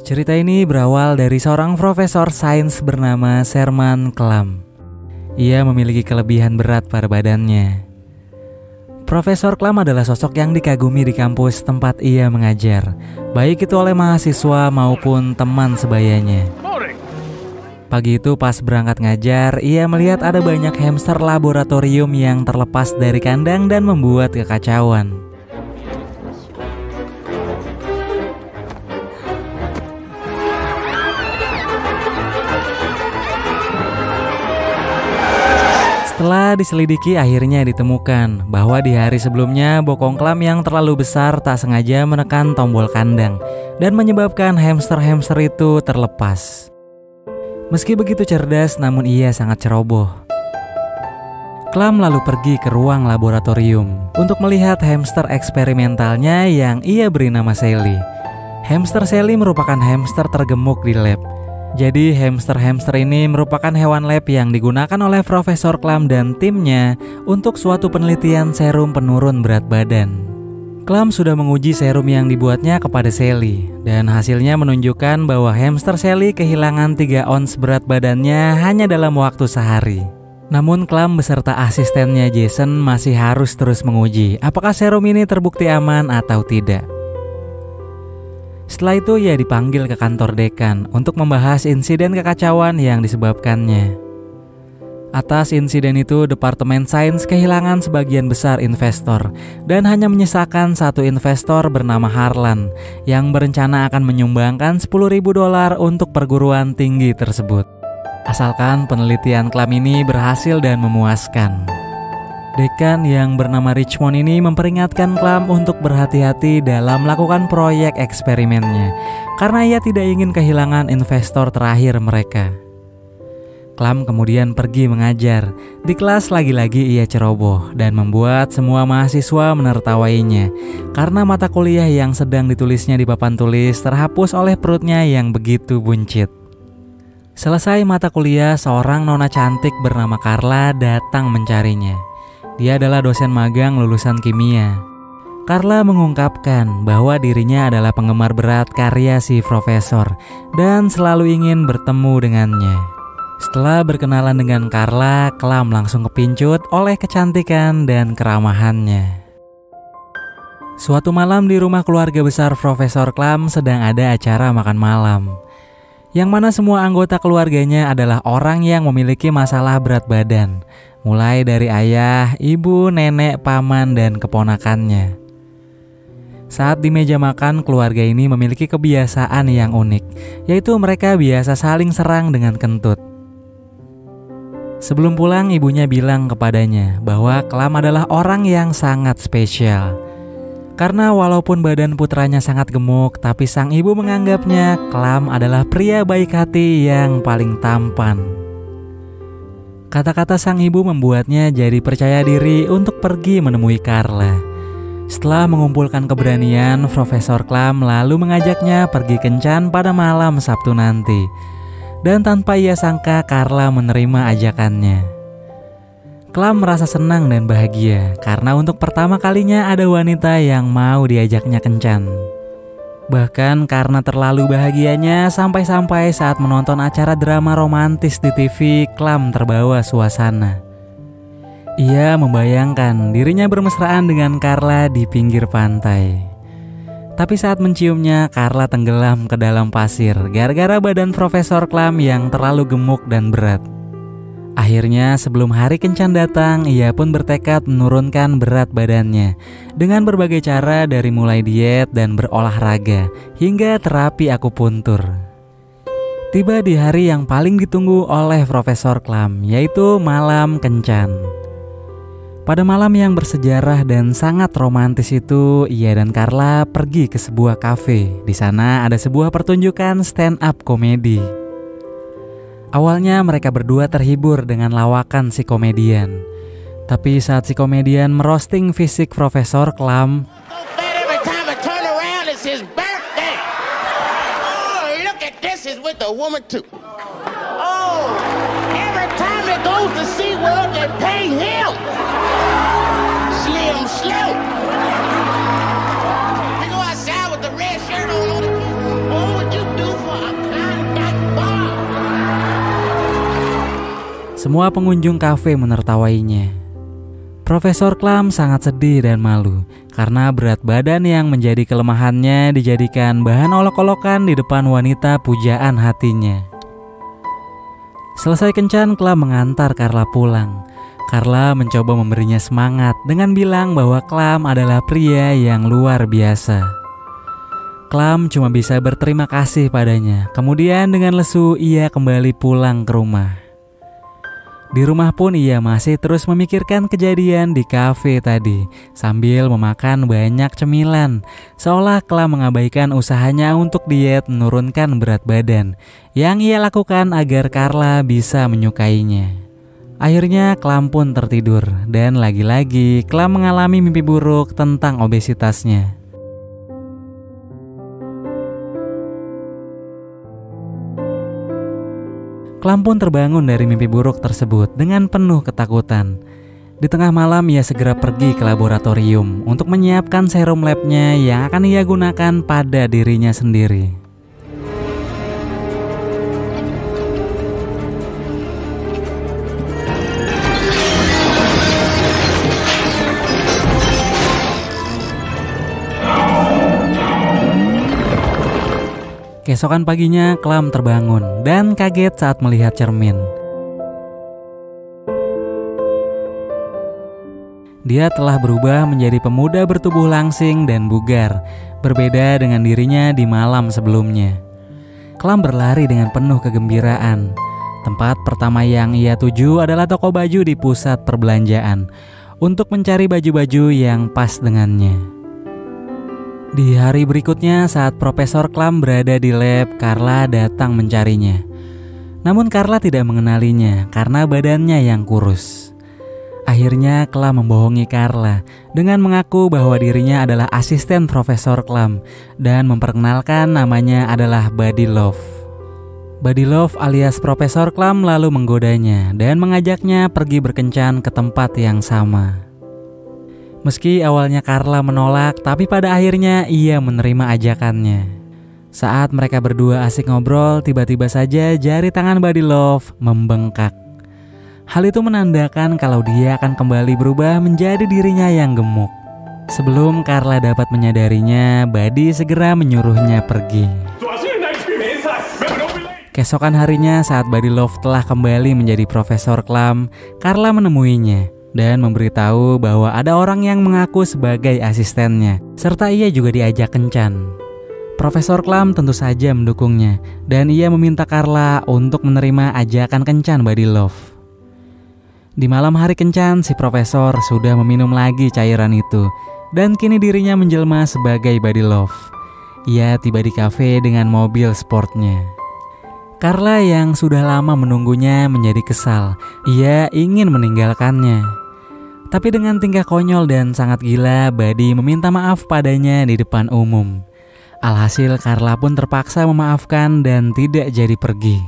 Cerita ini berawal dari seorang profesor sains bernama Sherman Clam. Ia memiliki kelebihan berat pada badannya. Profesor Clam adalah sosok yang dikagumi di kampus tempat ia mengajar, baik itu oleh mahasiswa maupun teman sebayanya. Pagi itu pas berangkat ngajar, ia melihat ada banyak hamster laboratorium yang terlepas dari kandang dan membuat kekacauan. Setelah diselidiki, akhirnya ditemukan bahwa di hari sebelumnya bokong Clam yang terlalu besar tak sengaja menekan tombol kandang dan menyebabkan hamster-hamster itu terlepas. Meski begitu cerdas, namun ia sangat ceroboh. Clam lalu pergi ke ruang laboratorium untuk melihat hamster eksperimentalnya yang ia beri nama Sally. Hamster Sally merupakan hamster tergemuk di lab. Jadi hamster-hamster ini merupakan hewan lab yang digunakan oleh Profesor Clam dan timnya untuk suatu penelitian serum penurun berat badan. Clam sudah menguji serum yang dibuatnya kepada Sally, dan hasilnya menunjukkan bahwa hamster Sally kehilangan 3 ons berat badannya hanya dalam waktu sehari. Namun Clam beserta asistennya Jason masih harus terus menguji apakah serum ini terbukti aman atau tidak. Setelah itu ia dipanggil ke kantor dekan untuk membahas insiden kekacauan yang disebabkannya. Atas insiden itu, Departemen Sains kehilangan sebagian besar investor dan hanya menyisakan satu investor bernama Harlan yang berencana akan menyumbangkan $10.000 untuk perguruan tinggi tersebut, asalkan penelitian Clam ini berhasil dan memuaskan. Dekan yang bernama Richmond ini memperingatkan Clam untuk berhati-hati dalam melakukan proyek eksperimennya karena ia tidak ingin kehilangan investor terakhir mereka. Clam kemudian pergi mengajar. Di kelas lagi-lagi ia ceroboh dan membuat semua mahasiswa menertawainya karena mata kuliah yang sedang ditulisnya di papan tulis terhapus oleh perutnya yang begitu buncit. Selesai mata kuliah, seorang nona cantik bernama Carla datang mencarinya. Dia adalah dosen magang lulusan kimia. Carla mengungkapkan bahwa dirinya adalah penggemar berat karya si profesor dan selalu ingin bertemu dengannya. Setelah berkenalan dengan Carla, Clam langsung kepincut oleh kecantikan dan keramahannya. Suatu malam di rumah keluarga besar Profesor Clam sedang ada acara makan malam, yang mana semua anggota keluarganya adalah orang yang memiliki masalah berat badan, mulai dari ayah, ibu, nenek, paman, dan keponakannya. Saat di meja makan, keluarga ini memiliki kebiasaan yang unik, yaitu mereka biasa saling serang dengan kentut. Sebelum pulang, ibunya bilang kepadanya bahwa Clam adalah orang yang sangat spesial. Karena walaupun badan putranya sangat gemuk, tapi sang ibu menganggapnya Clam adalah pria baik hati yang paling tampan. Kata-kata sang ibu membuatnya jadi percaya diri untuk pergi menemui Carla. Setelah mengumpulkan keberanian, Profesor Clam lalu mengajaknya pergi kencan pada malam Sabtu nanti. Dan tanpa ia sangka, Carla menerima ajakannya. Clam merasa senang dan bahagia karena untuk pertama kalinya ada wanita yang mau diajaknya kencan. Bahkan karena terlalu bahagianya, sampai-sampai saat menonton acara drama romantis di TV, Clam terbawa suasana. Ia membayangkan dirinya bermesraan dengan Carla di pinggir pantai. Tapi saat menciumnya, Carla tenggelam ke dalam pasir gara-gara badan Profesor Clam yang terlalu gemuk dan berat. Akhirnya sebelum hari kencan datang, ia pun bertekad menurunkan berat badannya dengan berbagai cara, dari mulai diet dan berolahraga hingga terapi akupuntur. Tiba di hari yang paling ditunggu oleh Profesor Clam, yaitu malam kencan. Pada malam yang bersejarah dan sangat romantis itu, ia dan Carla pergi ke sebuah kafe. Di sana ada sebuah pertunjukan stand up komedi. Awalnya mereka berdua terhibur dengan lawakan si komedian. Tapi saat si komedian merosting fisik Profesor Clam, Semua pengunjung kafe menertawainya. Profesor Klam sangat sedih dan malu karena berat badan yang menjadi kelemahannya dijadikan bahan olok-olokan di depan wanita pujaan hatinya. Selesai kencan, Klam mengantar Carla pulang. Carla mencoba memberinya semangat dengan bilang bahwa Klam adalah pria yang luar biasa. Klam cuma bisa berterima kasih padanya. Kemudian dengan lesu ia kembali pulang ke rumah. Di rumah pun ia masih terus memikirkan kejadian di kafe tadi sambil memakan banyak cemilan, seolah Klam mengabaikan usahanya untuk diet menurunkan berat badan yang ia lakukan agar Carla bisa menyukainya. Akhirnya Klam pun tertidur dan lagi-lagi Klam mengalami mimpi buruk tentang obesitasnya. Klam pun terbangun dari mimpi buruk tersebut dengan penuh ketakutan. Di tengah malam ia segera pergi ke laboratorium untuk menyiapkan serum labnya yang akan ia gunakan pada dirinya sendiri. Keesokan paginya, Klam terbangun dan kaget saat melihat cermin. Dia telah berubah menjadi pemuda bertubuh langsing dan bugar, berbeda dengan dirinya di malam sebelumnya. Klam berlari dengan penuh kegembiraan. Tempat pertama yang ia tuju adalah toko baju di pusat perbelanjaan untuk mencari baju-baju yang pas dengannya. Di hari berikutnya saat Profesor Klam berada di lab, Carla datang mencarinya. Namun Carla tidak mengenalinya karena badannya yang kurus. Akhirnya Klam membohongi Carla dengan mengaku bahwa dirinya adalah asisten Profesor Klam dan memperkenalkan namanya adalah Buddy Love. Buddy Love alias Profesor Klam lalu menggodanya dan mengajaknya pergi berkencan ke tempat yang sama. Meski awalnya Carla menolak, tapi pada akhirnya ia menerima ajakannya. Saat mereka berdua asik ngobrol, tiba-tiba saja jari tangan Buddy Love membengkak. Hal itu menandakan kalau dia akan kembali berubah menjadi dirinya yang gemuk. Sebelum Carla dapat menyadarinya, Buddy segera menyuruhnya pergi. Keesokan harinya saat Buddy Love telah kembali menjadi Profesor Klam, Carla menemuinya dan memberitahu bahwa ada orang yang mengaku sebagai asistennya, serta ia juga diajak kencan. Profesor Klam tentu saja mendukungnya, dan ia meminta Carla untuk menerima ajakan kencan Buddy Love. Di malam hari kencan, si profesor sudah meminum lagi cairan itu, dan kini dirinya menjelma sebagai Buddy Love. Ia tiba di kafe dengan mobil sportnya. Carla yang sudah lama menunggunya menjadi kesal. Ia ingin meninggalkannya. Tapi dengan tingkah konyol dan sangat gila, Buddy meminta maaf padanya di depan umum. Alhasil Carla pun terpaksa memaafkan dan tidak jadi pergi.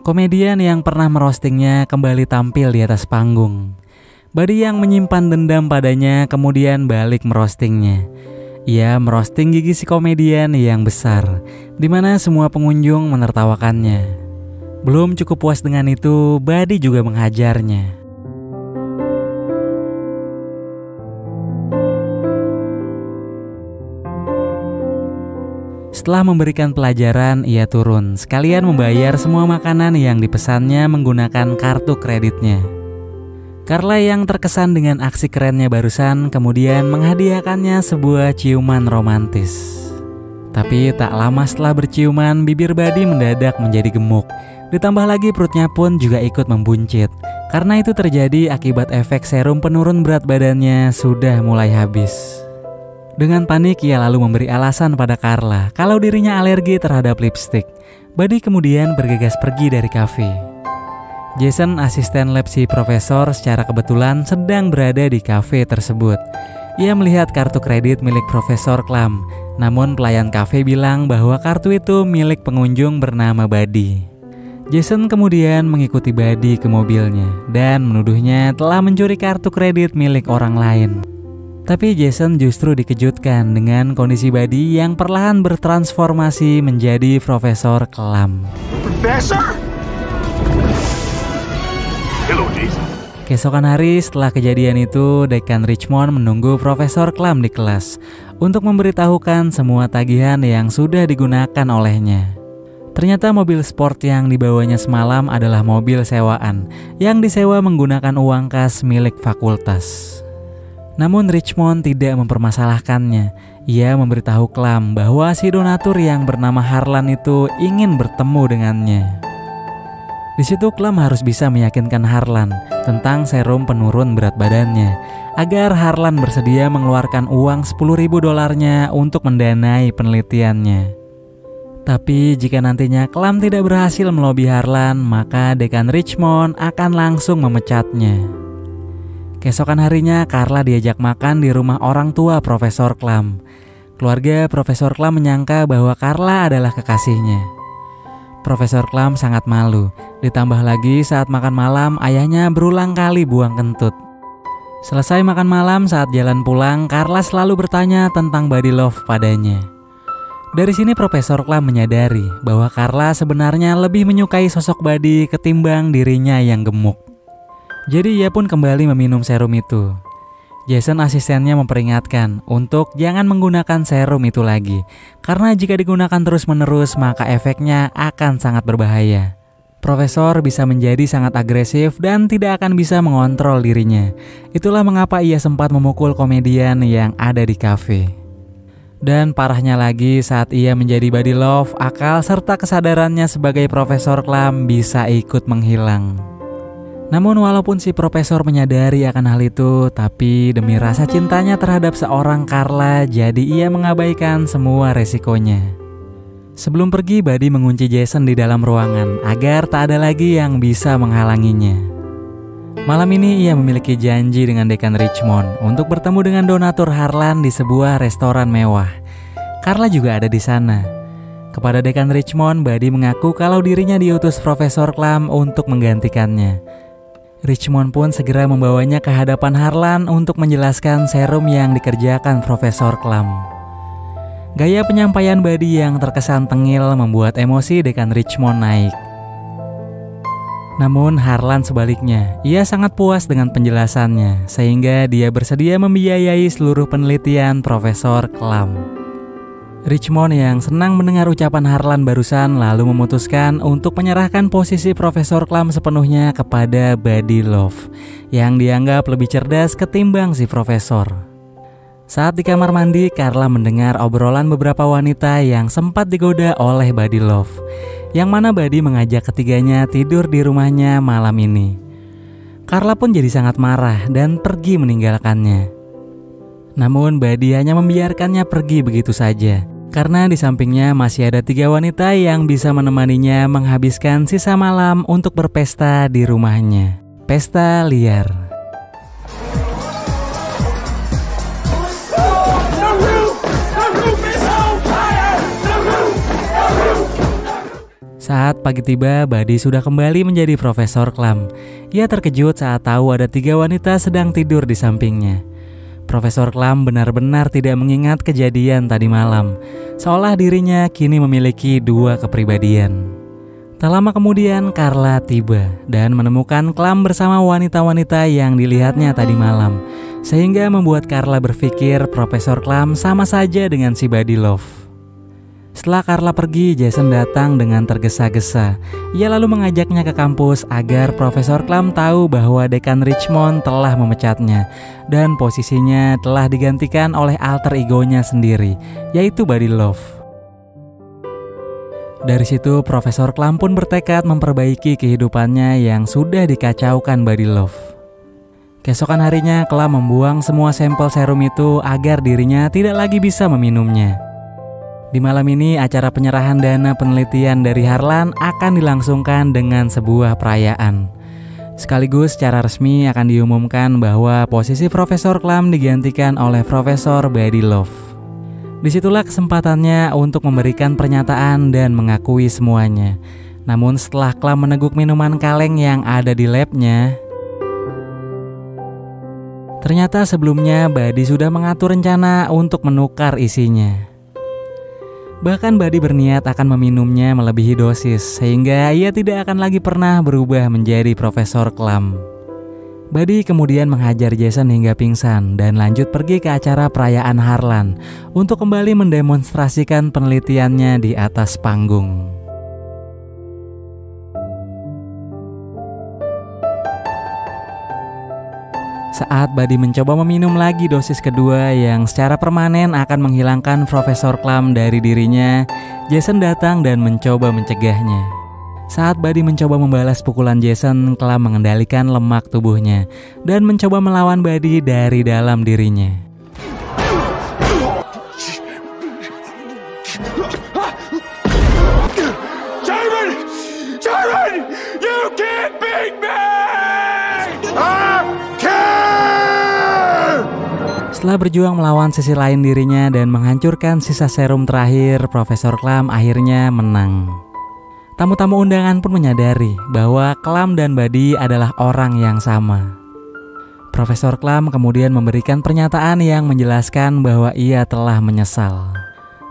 Komedian yang pernah merostingnya kembali tampil di atas panggung. Buddy yang menyimpan dendam padanya kemudian balik merostingnya. Ia merosting gigi si komedian yang besar, di mana semua pengunjung menertawakannya. Belum cukup puas dengan itu, Buddy juga menghajarnya. Setelah memberikan pelajaran, ia turun, sekalian membayar semua makanan yang dipesannya menggunakan kartu kreditnya. Carla yang terkesan dengan aksi kerennya barusan kemudian menghadiahkannya sebuah ciuman romantis. Tapi tak lama setelah berciuman, bibir Buddy mendadak menjadi gemuk. Ditambah lagi perutnya pun juga ikut membuncit. Karena itu terjadi akibat efek serum penurun berat badannya sudah mulai habis. Dengan panik ia lalu memberi alasan pada Carla kalau dirinya alergi terhadap lipstik. Buddy kemudian bergegas pergi dari kafe. Jason, asisten lab si profesor, secara kebetulan sedang berada di kafe tersebut. Ia melihat kartu kredit milik Profesor Klam. Namun pelayan kafe bilang bahwa kartu itu milik pengunjung bernama Buddy. Jason kemudian mengikuti Buddy ke mobilnya dan menuduhnya telah mencuri kartu kredit milik orang lain. Tapi Jason justru dikejutkan dengan kondisi Buddy yang perlahan bertransformasi menjadi Profesor Klam. Professor? Hello, Jason. Keesokan hari setelah kejadian itu, Dekan Richmond menunggu Profesor Klum di kelas untuk memberitahukan semua tagihan yang sudah digunakan olehnya. Ternyata mobil sport yang dibawanya semalam adalah mobil sewaan yang disewa menggunakan uang kas milik fakultas. Namun Richmond tidak mempermasalahkannya. Ia memberitahu Klum bahwa si donatur yang bernama Harlan itu ingin bertemu dengannya. Di situ Klum harus bisa meyakinkan Harlan tentang serum penurun berat badannya agar Harlan bersedia mengeluarkan uang $10.000 untuk mendanai penelitiannya. Tapi jika nantinya Klum tidak berhasil melobi Harlan, maka Dekan Richmond akan langsung memecatnya. Keesokan harinya Carla diajak makan di rumah orang tua Profesor Klum. Keluarga Profesor Klum menyangka bahwa Carla adalah kekasihnya. Profesor Klum sangat malu, ditambah lagi saat makan malam ayahnya berulang kali buang kentut. Selesai makan malam, saat jalan pulang, Carla selalu bertanya tentang body love padanya. Dari sini Profesor Klum menyadari bahwa Carla sebenarnya lebih menyukai sosok Buddy ketimbang dirinya yang gemuk. Jadi ia pun kembali meminum serum itu. Jason asistennya memperingatkan untuk jangan menggunakan serum itu lagi, karena jika digunakan terus-menerus maka efeknya akan sangat berbahaya. Profesor bisa menjadi sangat agresif dan tidak akan bisa mengontrol dirinya. Itulah mengapa ia sempat memukul komedian yang ada di kafe. Dan parahnya lagi, saat ia menjadi body love, akal serta kesadarannya sebagai Profesor Klum bisa ikut menghilang. Namun walaupun si profesor menyadari akan hal itu, tapi demi rasa cintanya terhadap seorang Carla, jadi ia mengabaikan semua resikonya. Sebelum pergi, Buddy mengunci Jason di dalam ruangan agar tak ada lagi yang bisa menghalanginya. Malam ini ia memiliki janji dengan Dekan Richmond untuk bertemu dengan donatur Harlan di sebuah restoran mewah. Carla juga ada di sana. Kepada Dekan Richmond, Buddy mengaku kalau dirinya diutus Profesor Klum untuk menggantikannya. Richmond pun segera membawanya ke hadapan Harlan untuk menjelaskan serum yang dikerjakan Profesor Klum. Gaya penyampaian Buddy yang terkesan tengil membuat emosi Dekan Richmond naik. Namun Harlan sebaliknya, ia sangat puas dengan penjelasannya, sehingga dia bersedia membiayai seluruh penelitian Profesor Klum. Richmond yang senang mendengar ucapan Harlan barusan lalu memutuskan untuk menyerahkan posisi Profesor Klum sepenuhnya kepada Buddy Love, yang dianggap lebih cerdas ketimbang si profesor. Saat di kamar mandi, Carla mendengar obrolan beberapa wanita yang sempat digoda oleh Buddy Love, yang mana Buddy mengajak ketiganya tidur di rumahnya malam ini. Carla pun jadi sangat marah dan pergi meninggalkannya. Namun Buddy hanya membiarkannya pergi begitu saja, karena di sampingnya masih ada 3 wanita yang bisa menemaninya menghabiskan sisa malam untuk berpesta di rumahnya. Pesta liar. Saat pagi tiba, Buddy sudah kembali menjadi Profesor Klum. Ia terkejut saat tahu ada 3 wanita sedang tidur di sampingnya. Profesor Klum benar-benar tidak mengingat kejadian tadi malam, seolah dirinya kini memiliki 2 kepribadian. Tak lama kemudian, Carla tiba dan menemukan Klum bersama wanita-wanita yang dilihatnya tadi malam, sehingga membuat Carla berpikir Profesor Klum sama saja dengan si Buddy Love. Setelah Carla pergi, Jason datang dengan tergesa-gesa. Ia lalu mengajaknya ke kampus agar Profesor Klum tahu bahwa Dekan Richmond telah memecatnya dan posisinya telah digantikan oleh alter egonya sendiri, yaitu Buddy Love. Dari situ Profesor Klum pun bertekad memperbaiki kehidupannya yang sudah dikacaukan Buddy Love. Keesokan harinya Klum membuang semua sampel serum itu agar dirinya tidak lagi bisa meminumnya. Di malam ini, acara penyerahan dana penelitian dari Harlan akan dilangsungkan dengan sebuah perayaan. Sekaligus secara resmi akan diumumkan bahwa posisi Profesor Klum digantikan oleh Profesor Buddy Love. Disitulah kesempatannya untuk memberikan pernyataan dan mengakui semuanya. Namun setelah Klum meneguk minuman kaleng yang ada di labnya, ternyata sebelumnya Buddy sudah mengatur rencana untuk menukar isinya. Bahkan Buddy berniat akan meminumnya melebihi dosis, sehingga ia tidak akan lagi pernah berubah menjadi Profesor Klum. Buddy kemudian menghajar Jason hingga pingsan dan lanjut pergi ke acara perayaan Harlan untuk kembali mendemonstrasikan penelitiannya di atas panggung. Saat Buddy mencoba meminum lagi dosis kedua yang secara permanen akan menghilangkan Profesor Klum dari dirinya, Jason datang dan mencoba mencegahnya. Saat Buddy mencoba membalas pukulan Jason, Klum mengendalikan lemak tubuhnya dan mencoba melawan Buddy dari dalam dirinya. Jarvan, you can't beat me! Setelah berjuang melawan sisi lain dirinya dan menghancurkan sisa serum terakhir, Profesor Klum akhirnya menang. Tamu-tamu undangan pun menyadari bahwa Klum dan Buddy adalah orang yang sama. Profesor Klum kemudian memberikan pernyataan yang menjelaskan bahwa ia telah menyesal.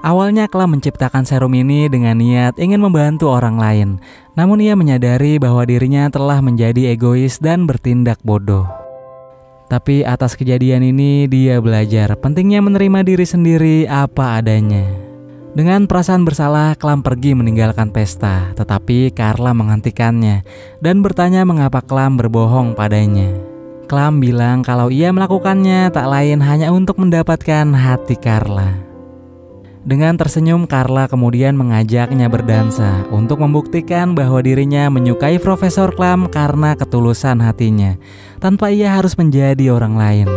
Awalnya Klum menciptakan serum ini dengan niat ingin membantu orang lain, namun ia menyadari bahwa dirinya telah menjadi egois dan bertindak bodoh. Tapi atas kejadian ini dia belajar pentingnya menerima diri sendiri apa adanya. Dengan perasaan bersalah, Klum pergi meninggalkan pesta, tetapi Carla menghentikannya dan bertanya mengapa Klum berbohong padanya. Klum bilang kalau ia melakukannya tak lain hanya untuk mendapatkan hati Carla. Dengan tersenyum, Carla kemudian mengajaknya berdansa untuk membuktikan bahwa dirinya menyukai Profesor Klum karena ketulusan hatinya, tanpa ia harus menjadi orang lain.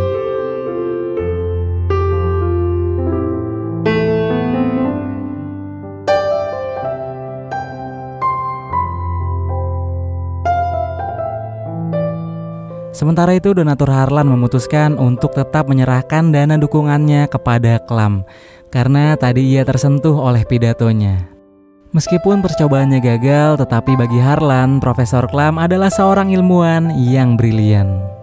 Sementara itu, donatur Harlan memutuskan untuk tetap menyerahkan dana dukungannya kepada Klum karena tadi ia tersentuh oleh pidatonya. Meskipun percobaannya gagal, tetapi bagi Harlan, Profesor Klum adalah seorang ilmuwan yang brilian.